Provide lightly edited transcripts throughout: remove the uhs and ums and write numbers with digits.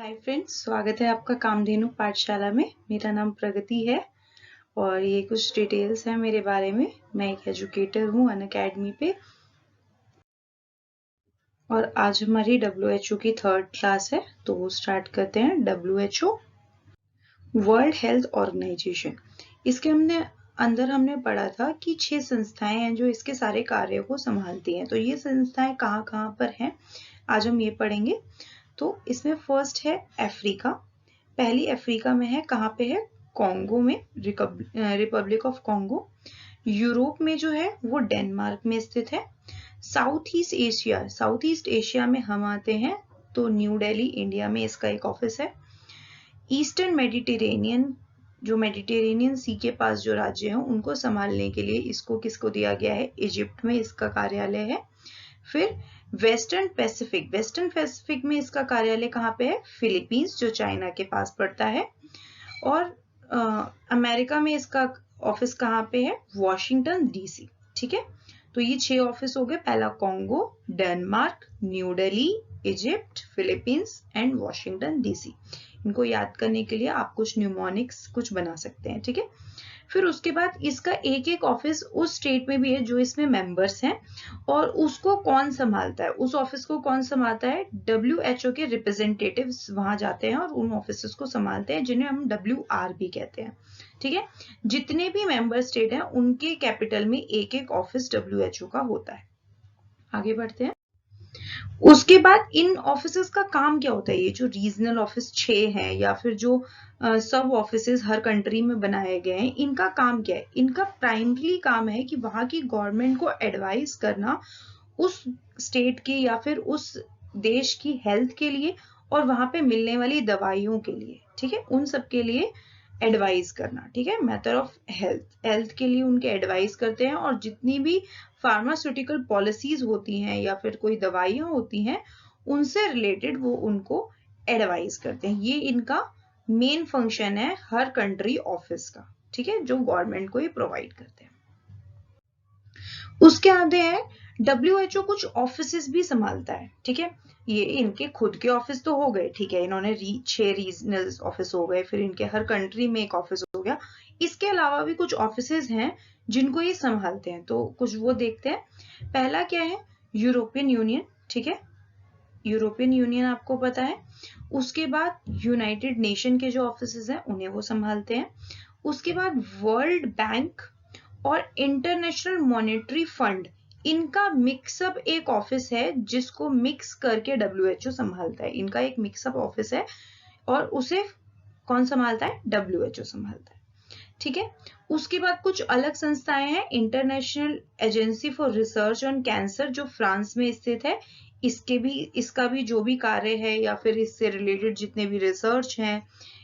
Hi friends, स्वागत है आपका कामधेनु पाठशाला में। मेरा नाम प्रगति है और ये कुछ डिटेल्स हैं मेरे बारे में। मैं एक एजुकेटर हूँ अनअकैडमी पे और आज हमारी WHO की 3rd क्लास है, तो वो स्टार्ट करते हैं। WHO world health organisation. इसके अंदर हमने पढ़ा था कि 6 संस्थाएं हैं जो इसके सारे कार्यों को संभालती हैं। तो ये संस्थाएं कहाँ पर हैं, आज हम ये पढ़ेंगे। तो इसमें फर्स्ट है अफ्रीका। पहली अफ्रीका में है, कहाँ पे है? कॉन्गो में, रिपब्लिक ऑफ कॉन्गो। यूरोप में जो है वो डेनमार्क में स्थित है। साउथ ईस्ट एशिया में हम आते हैं, तो न्यू दिल्ली इंडिया में इसका एक ऑफिस है। ईस्टर्न मेडिटेरेनियन, जो मेडिटेरेनियन सी के पास जो राज्य हैं उनको संभालने के लिए इसको किसको दिया गया है? इजिप्ट में इसका कार्यालय है। फिर वेस्टर्न पैसिफिक में इसका कार्यालय कहाँ पे है? फिलीपींस, जो चाइना के पास पड़ता है। और अमेरिका में इसका ऑफिस कहाँ पे है? Washington DC। ठीक है, तो ये 6 ऑफिस हो गए। पहला Congo, Denmark, new Delhi, Egypt, Philippines and Washington DC। इनको याद करने के लिए आप कुछ न्यूमोनिक्स कुछ बना सकते हैं। ठीक है, फिर उसके बाद इसका एक एक ऑफिस उस स्टेट में भी है जो इसमें मेंबर्स हैं, और उसको कौन संभालता है? उस ऑफिस को कौन संभालता है? WHO के रिप्रेजेंटेटिव्स वहां जाते हैं और उन ऑफिस को संभालते हैं, जिन्हें हम WR भी कहते हैं। ठीक है, जितने भी मेंबर स्टेट हैं उनके कैपिटल में एक एक ऑफिस WHO का होता है। आगे बढ़ते हैं। उसके बाद इन ऑफिसेस का काम क्या होता है? ये जो रीजनल ऑफिस 6 हैं या फिर जो सब ऑफिसेस हर कंट्री में बनाए गए हैं, इनका काम क्या है? इनका प्राइमरी काम है कि वहां की गवर्नमेंट को एडवाइस करना उस स्टेट के या फिर उस देश की हेल्थ के लिए और वहां पे मिलने वाली दवाइयों के लिए। ठीक है, उन सब के लिए एडवाइस करना। ठीक है, मैटर ऑफ हेल्थ के लिए उनके एडवाइस करते हैं, और जितनी भी फार्मास्यूटिकल पॉलिसीज होती हैं या फिर कोई दवाइयां होती हैं उनसे रिलेटेड वो उनको एडवाइस करते हैं। ये इनका मेन फंक्शन है हर कंट्री ऑफिस का। ठीक है, जो गवर्नमेंट को ये प्रोवाइड करते हैं। उसके आगे है WHO कुछ ऑफिसेस भी संभालता है। ठीक है, ये इनके खुद के ऑफिस तो हो गए। ठीक है, इन्होंने 6 रीजनल ऑफिस हो गए, फिर इनके हर कंट्री में एक ऑफिस हो गया। इसके अलावा भी कुछ ऑफिसेस हैं जिनको ये संभालते हैं, तो कुछ वो देखते हैं। पहला क्या है? European union. ठीक है, यूरोपियन यूनियन आपको पता है। उसके बाद यूनाइटेड नेशन के जो ऑफिसेस हैं उन्हें वो संभालते हैं। उसके बाद वर्ल्ड बैंक और इंटरनेशनल मॉनेटरी फंड, इनका मिक्सअप एक ऑफिस है जिसको मिक्स करके WHO संभालता है। इनका एक मिक्सअप ऑफिस है और उसे कौन संभालता है? WHO संभालता है। ठीक है, उसके बाद कुछ अलग संस्थाएं हैं। International agency for research on cancer, जो फ्रांस में स्थित है। इसका भी जो भी कार्य है या फिर इससे रिलेटेड जितने भी रिसर्च हैं,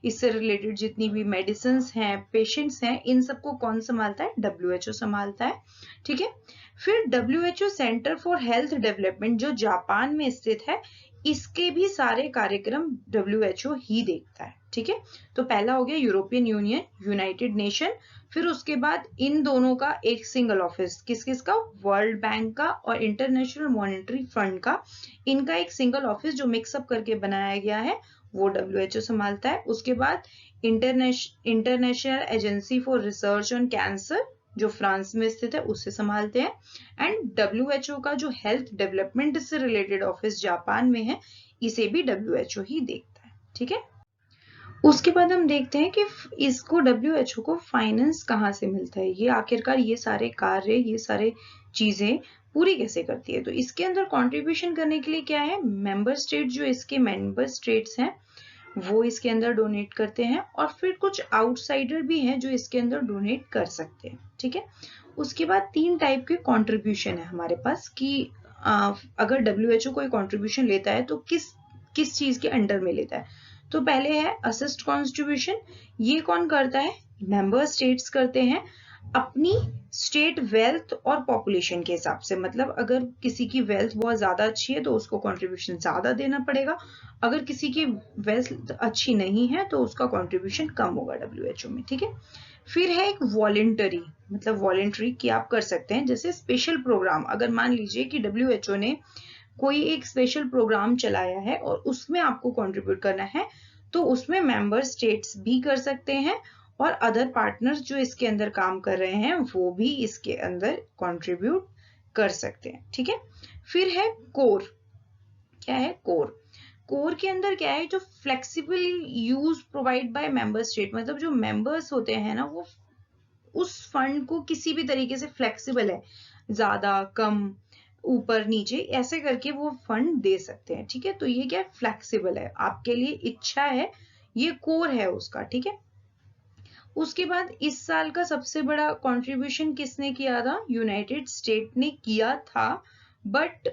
इससे रिलेटेड जितनी भी मेडिसिन हैं, पेशेंट्स हैं, इन सबको कौन संभालता है? WHO संभालता है। ठीक है, फिर WHO centre for health development, जो जापान में स्थित है, इसके भी सारे कार्यक्रम WHO ही देखता है। ठीक है, तो पहला हो गया यूरोपियन यूनियन, यूनाइटेड नेशन। फिर उसके बाद इन दोनों का एक सिंगल ऑफिस, किस का? वर्ल्ड बैंक का और इंटरनेशनल मॉनेटरी फंड का। इनका एक सिंगल ऑफिस जो मिक्सअप करके बनाया गया है, वो WHO संभालता है। उसके बाद international agency for research on cancer, जो फ्रांस में स्थित है, उससे संभालते हैं। एंड WHO का जो हेल्थ डेवलपमेंट से रिलेटेड ऑफिस जापान में है, इसे भी WHO ही देखता है। ठीक है, उसके बाद हम देखते हैं कि इसको WHO को फाइनेंस कहाँ से मिलता है। ये आखिरकार ये सारे कार्य, ये सारे चीजें पूरी कैसे करती है। तो इसके अंदर कंट्रीब्यूशन करने के लिए क्या है? मेंबर स्टेट, जो इसके मेंबर स्टेट्स हैं वो इसके अंदर डोनेट करते हैं, और फिर कुछ आउटसाइडर भी हैं जो इसके अंदर डोनेट कर सकते हैं। ठीक है, उसके बाद 3 टाइप के कंट्रीब्यूशन है हमारे पास कि अगर WHO कोई कंट्रीब्यूशन लेता है तो किस चीज के अंडर में लेता है। तो पहले है असिस्ट कंट्रीब्यूशन। ये कौन करता है? मेंबर स्टेट्स करते हैं, अपनी स्टेट वेल्थ और पॉपुलेशन के हिसाब से। मतलब अगर किसी की वेल्थ बहुत ज्यादा अच्छी है तो उसको कंट्रीब्यूशन ज्यादा देना पड़ेगा, अगर किसी की वेल्थ अच्छी नहीं है तो उसका कंट्रीब्यूशन कम होगा WHO में। ठीक है, फिर है एक वॉलेंटरी, मतलब वॉलेंटरी कि आप कर सकते हैं, जैसे स्पेशल प्रोग्राम। अगर मान लीजिए कि WHO ने कोई एक स्पेशल प्रोग्राम चलाया है और उसमें आपको कंट्रीब्यूट करना है, तो उसमें मेंबर स्टेट्स भी कर सकते हैं और अदर पार्टनर्स जो इसके अंदर काम कर रहे हैं वो भी इसके अंदर कंट्रीब्यूट कर सकते हैं। ठीक है, फिर है कोर। क्या है कोर? कोर के अंदर क्या है, जो flexible use provide by member state, मतलब जो मेंबर्स होते हैं ना वो उस फंड को किसी भी तरीके से फ्लेक्सिबल है, ज्यादा कम ऊपर नीचे ऐसे करके वो फंड दे सकते हैं। ठीक है, तो ये क्या फ्लेक्सिबल है, आपके लिए इच्छा है, ये कोर है उसका। ठीक है, उसके बाद इस साल का सबसे बड़ा कंट्रीब्यूशन किसने किया था? यूनाइटेड स्टेट ने किया था, बट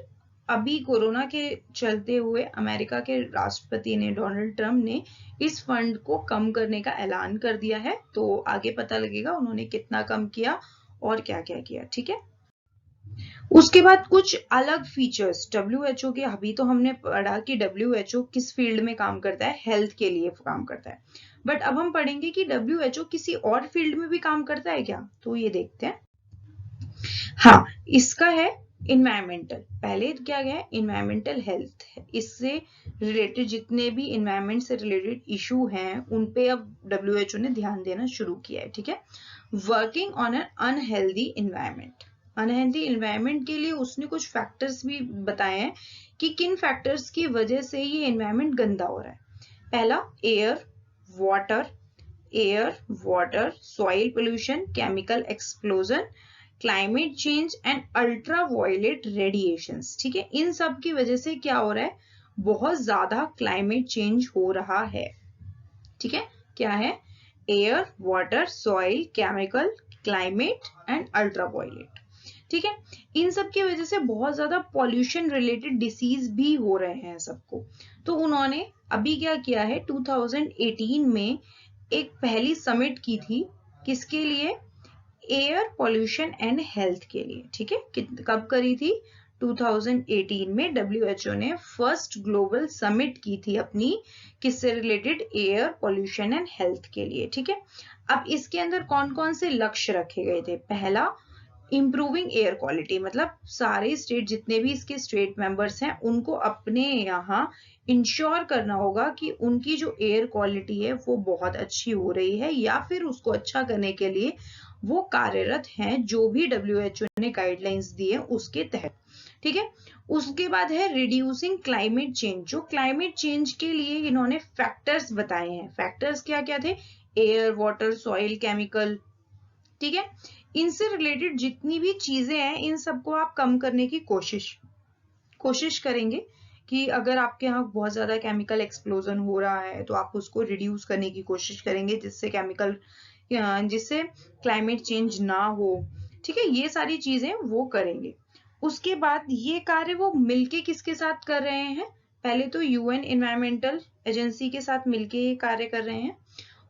अभी कोरोना के चलते हुए अमेरिका के राष्ट्रपति ने, डोनाल्ड ट्रम्प ने इस फंड को कम करने का ऐलान कर दिया है, तो आगे पता लगेगा उन्होंने कितना कम किया और क्या क्या किया। ठीक है, उसके बाद कुछ अलग फीचर्स WHO के। अभी तो हमने पढ़ा कि WHO किस फील्ड में काम करता है, हेल्थ के लिए काम करता है, बट अब हम पढ़ेंगे कि WHO किसी और फील्ड में भी काम करता है क्या, तो ये देखते हैं। हाँ, इसका है इन्वायरमेंटल। पहले क्या गया, इन्वायरमेंटल हेल्थ, इससे रिलेटेड जितने भी इन्वायरमेंट से रिलेटेड इशू हैं उन पे अब WHO ने ध्यान देना शुरू किया है। ठीक है, working on an unhealthy environment. Unhealthy environment के लिए उसने कुछ फैक्टर्स भी बताए हैं कि किन फैक्टर्स की वजह से ये इन्वायरमेंट गंदा हो रहा है। पहला, air water, soil pollution, chemical explosion, climate change and ultraviolet radiations. ठीक है, इन सब की वजह से क्या हो रहा है, बहुत ज्यादा क्लाइमेट चेंज हो रहा है। ठीक है, क्या है, air, water, soil, chemical, climate and ultraviolet. ठीक है, इन सब की वजह से बहुत ज्यादा पॉल्यूशन रिलेटेड डिसीज भी हो रहे हैं सबको। तो उन्होंने अभी क्या किया है, 2018 में एक पहली समिट की थी, किसके लिए, एयर पॉल्यूशन एंड हेल्थ के लिए। ठीक है, कब करी थी, 2018 में WHO ने फर्स्ट ग्लोबल समिट की थी अपनी, किससे related, air pollution and health के लिए। ठीक है, अब इसके अंदर कौन कौन से लक्ष्य रखे गए थे? पहला, इम्प्रूविंग एयर क्वालिटी, मतलब सारे स्टेट, जितने भी इसके स्टेट मेंबर्स हैं, उनको अपने यहाँ इंश्योर करना होगा कि उनकी जो एयर क्वालिटी है वो बहुत अच्छी हो रही है, या फिर उसको अच्छा करने के लिए वो कार्यरत हैं, जो भी WHO ने गाइडलाइंस दी है उसके तहत। ठीक है, उसके बाद है रिड्यूसिंग क्लाइमेट चेंज। जो क्लाइमेट चेंज के लिए इन्होंने फैक्टर्स बताए हैं। फैक्टर्स क्या क्या थे, एयर, वाटर, सॉइल, केमिकल। ठीक है, इनसे रिलेटेड जितनी भी चीजें हैं इन सबको आप कम करने की कोशिश करेंगे कि अगर आपके यहाँ बहुत ज्यादा केमिकल एक्सप्लोजन हो रहा है तो आप उसको रिड्यूस करने की कोशिश करेंगे, जिससे क्लाइमेट चेंज ना हो। ठीक है, ये सारी चीजें वो करेंगे। उसके बाद ये कार्य वो मिलके किसके साथ कर रहे हैं? पहले तो UN एनवायरमेंटल एजेंसी के साथ मिलके ये कार्य कर रहे हैं,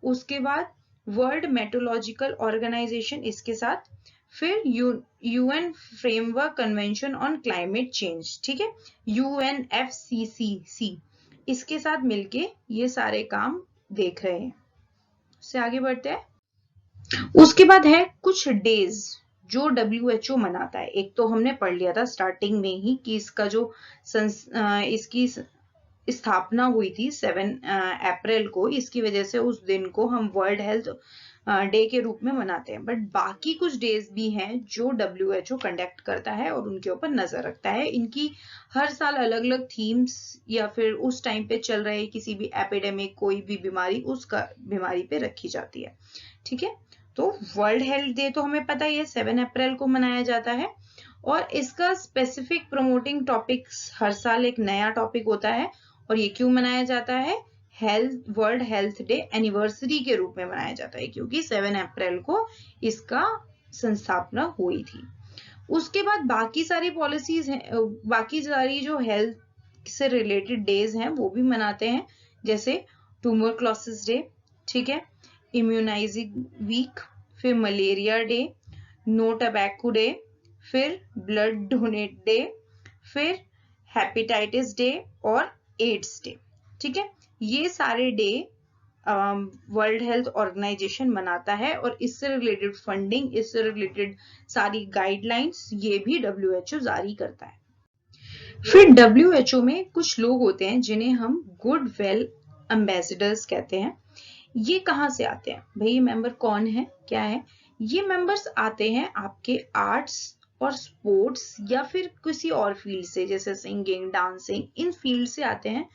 उसके बाद वर्ल्ड मेट्रोलॉजिकल ऑर्गेनाइजेशन इसके साथ, फिर UN framework convention on climate change. ठीक है, UNFCCC, इसके साथ मिलके ये सारे काम देख रहे हैं। उससे आगे बढ़ते हैं। उसके बाद है कुछ डेज जो WHO मनाता है। एक तो हमने पढ़ लिया था स्टार्टिंग में ही कि इसका जो इसकी स्थापना हुई थी 7 अप्रैल को, इसकी वजह से उस दिन को हम वर्ल्ड हेल्थ डे के रूप में मनाते हैं। बट बाकी कुछ डेज भी हैं जो WHO कंडक्ट करता है और उनके ऊपर नजर रखता है। इनकी हर साल अलग अलग थीम्स या फिर उस टाइम पे चल रहे किसी भी एपिडेमिक, कोई भी बीमारी, उसका बीमारी पे रखी जाती है। ठीक है, तो वर्ल्ड हेल्थ डे तो हमें पता ही है 7 अप्रैल को मनाया जाता है, और इसका स्पेसिफिक प्रमोटिंग टॉपिक्स हर साल एक नया टॉपिक होता है। और ये क्यों मनाया जाता है? वर्ल्ड हेल्थ डे एनिवर्सरी के रूप में मनाया जाता है, क्योंकि 7 अप्रैल को इसका संस्थापना हुई थी। उसके बाद बाकी सारी पॉलिसीज हैं, बाकी सारी जो हेल्थ से रिलेटेड डेज हैं वो भी मनाते हैं, जैसे ट्यूबरक्लोसिस डे, ठीक है, इम्यूनाइजिंग वीक, फिर malaria day, no tobacco day, फिर ब्लड डोनेट डे, फिर हेपेटाइटिस डे और एड्स डे। ठीक है, ये सारे डे वर्ल्ड हेल्थ ऑर्गेनाइजेशन मनाता है, और इससे रिलेटेड फंडिंग, इससे रिलेटेड सारी गाइडलाइंस ये भी WHO जारी करता है। फिर WHO में कुछ लोग होते हैं जिन्हें हम गुडविल एम्बेसडर्स कहते हैं। ये कहाँ से आते हैं भाई? ये मेंबर कौन है, क्या है? ये मेंबर्स आते हैं आपके आर्ट्स और स्पोर्ट्स या फिर किसी और फील्ड से, जैसे सिंगिंग, डांसिंग, इन फील्ड से आते हैं।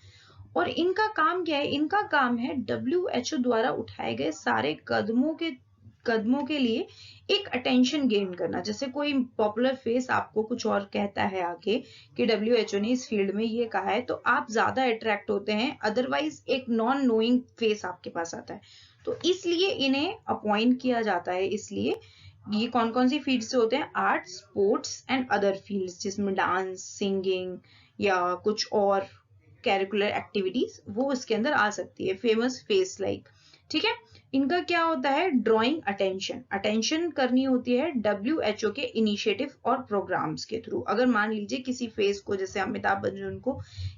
और इनका काम क्या है? इनका काम है WHO द्वारा उठाए गए सारे कदमों के लिए एक अटेंशन गेन करना। जैसे कोई पॉपुलर फेस आपको कुछ और कहता है आगे कि WHO ने इस फील्ड में ये कहा है, तो आप ज्यादा अट्रैक्ट होते हैं। अदरवाइज एक नॉन नोइंग फेस आपके पास आता है, तो इसलिए इन्हें अपॉइंट किया जाता है। इसलिए ये कौन कौन सी फील्ड से होते हैं? Art, sports and other fields, जिसमें डांस, सिंगिंग या कुछ और कैरिकुलर एक्टिविटीज वो इसके अंदर आ सकती है। फेमस फेस लाइक, ठीक है। इनका क्या होता है? ड्रॉइंग अटेंशन करनी होती है WHO के इनिशिएटिव और प्रोग्राम्स के थ्रू। अगर मान लीजिए किसी फेस को, जैसे अमिताभ बच्चन को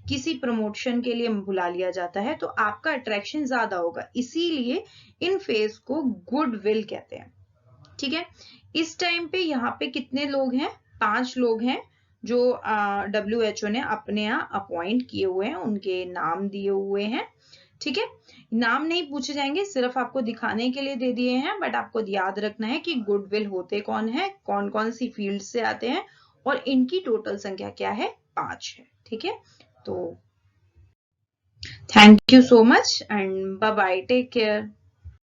किसी प्रमोशन के लिए बुला लिया जाता है, तो आपका अट्रैक्शन ज्यादा होगा। इसीलिए इन फेस को गुडविल कहते हैं, ठीक है। इस टाइम पे यहाँ पे कितने लोग हैं? 5 लोग हैं जो WHO ने अपने यहाँ अपॉइंट किए हुए हैं, उनके नाम दिए हुए हैं, ठीक है। नाम नहीं पूछे जाएंगे, सिर्फ आपको दिखाने के लिए दे दिए हैं, बट आपको याद रखना है कि गुडविल होते कौन है, कौन कौन सी फील्ड से आते हैं, और इनकी टोटल संख्या क्या है? 5 है, ठीक है। तो thank you so much and bye bye, take care.